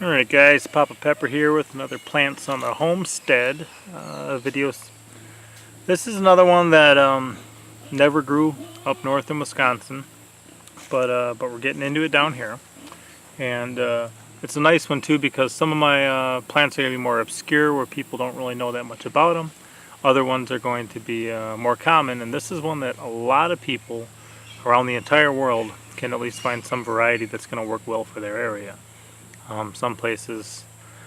Alright guys, Papa Pepper here with another Plants on the Homestead video. This is another one that never grew up north in Wisconsin, but we're getting into it down here. And it's a nice one too because some of my plants are going to be more obscure where people don't really know that much about them. Other ones are going to be more common, and this is one that a lot of people around the entire world can at least find some variety that's going to work well for their area. Some places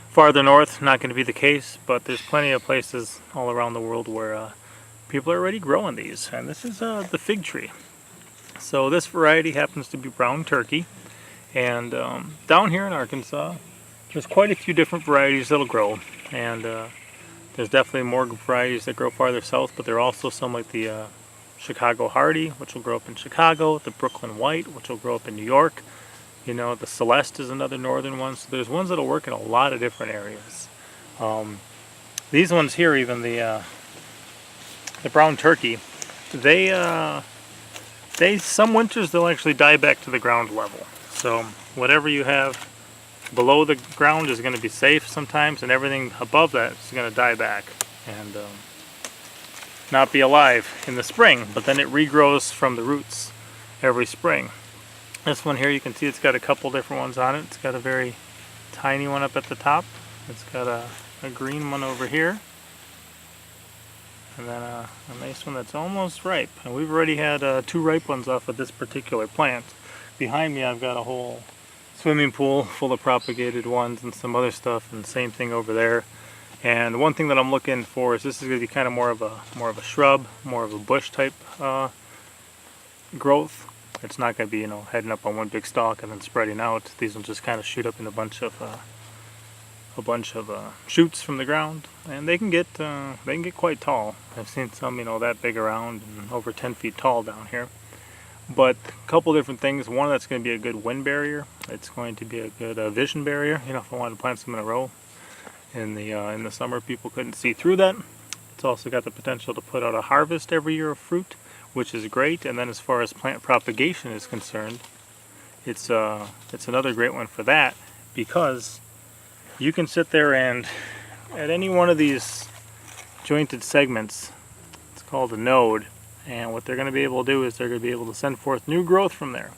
farther north, not going to be the case, but there's plenty of places all around the world where people are already growing these. And this is the fig tree. So this variety happens to be brown turkey. And down here in Arkansas, there's quite a few different varieties that'll grow. And there's definitely more varieties that grow farther south, but there are also some like the Chicago Hardy, which will grow up in Chicago, the Brooklyn White, which will grow up in New York. You know, the Celeste is another northern one, so there's ones that'll work in a lot of different areas. These ones here, even the brown turkey, they some winters they'll actually die back to the ground level. So whatever you have below the ground is going to be safe sometimes, and everything above that is going to die back and not be alive in the spring. But then it regrows from the roots every spring. This one here, you can see it's got a couple different ones on it. It's got a very tiny one up at the top. It's got a green one over here. And then a nice one that's almost ripe. And we've already had 2 ripe ones off of this particular plant. Behind me I've got a whole swimming pool full of propagated ones and some other stuff, and the same thing over there. And one thing that I'm looking for is this is going to be kind of more of a shrub, more of a bush type growth. It's not going to be, you know, heading up on one big stalk and then spreading out. These will just kind of shoot up in a bunch of shoots from the ground, and they can get quite tall. I've seen some, you know, that big around and over 10 feet tall down here. But a couple different things. One, that's going to be a good wind barrier. It's going to be a good vision barrier. You know, if I wanted to plant some in a row in the summer, people couldn't see through that. It's also got the potential to put out a harvest every year of fruit, which is great. And then as far as plant propagation is concerned, it's another great one for that, because you can sit there and at any one of these jointed segments, it's called a node, and what they're going to be able to do is they're going to be able to send forth new growth from there.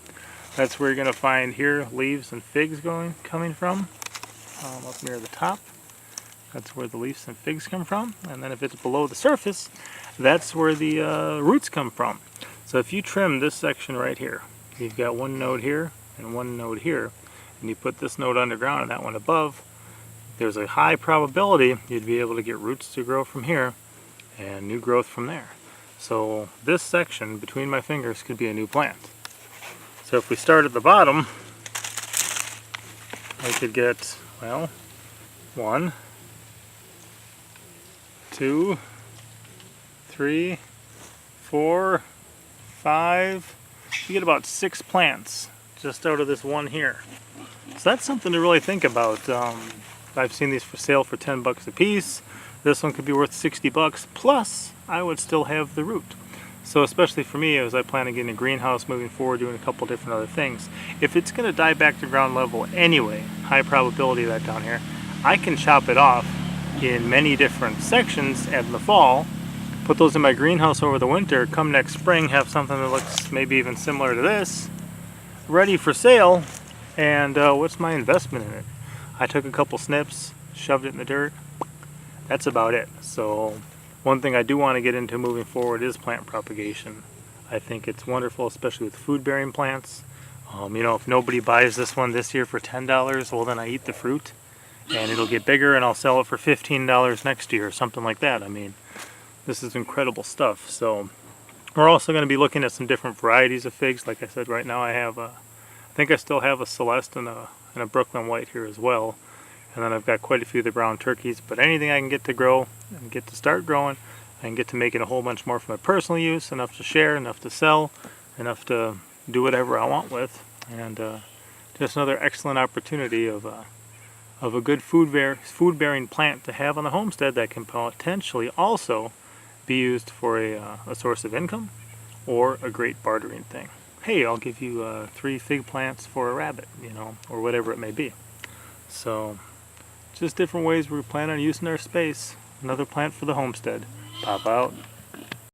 That's where you're going to find here leaves and figs coming from, up near the top. That's where the leaves and figs come from. And then if it's below the surface, that's where the roots come from. So if you trim this section right here, you've got one node here and one node here, and you put this node underground and that one above, there's a high probability you'd be able to get roots to grow from here and new growth from there. So this section between my fingers could be a new plant. So if we start at the bottom, I could get, well, 1, 2, 3, 4, 5. You get about 6 plants just out of this one here. So that's something to really think about. I've seen these for sale for 10 bucks a piece. This one could be worth 60 bucks, plus I would still have the root. So especially for me, as I plan on getting a greenhouse moving forward, doing a couple different other things, if it's going to die back to ground level anyway, high probability of that down here, I can chop it off in many different sections in the fall, put those in my greenhouse over the winter, come next spring have something that looks maybe even similar to this, ready for sale, and what's my investment in it? I took a couple snips, shoved it in the dirt. That's about it. So one thing I do want to get into moving forward is plant propagation. I think it's wonderful, especially with food-bearing plants. You know, if nobody buys this one this year for $10, well then I eat the fruit, and it'll get bigger and I'll sell it for $15 next year or something like that. I mean, this is incredible stuff. So we're also going to be looking at some different varieties of figs. Like I said, right now I think I still have a Celeste and a Brooklyn White here as well. And then I've got quite a few of the brown turkeys. But anything I can get to grow and get to start growing, I can get to making a whole bunch more for my personal use, enough to share, enough to sell, enough to do whatever I want with. And just another excellent opportunity of a good food-bearing plant to have on the homestead that can potentially also be used for a source of income or a great bartering thing. Hey, I'll give you 3 fig plants for a rabbit, you know, or whatever it may be. So just different ways we plan on using our space. Another plant for the homestead. Pop out.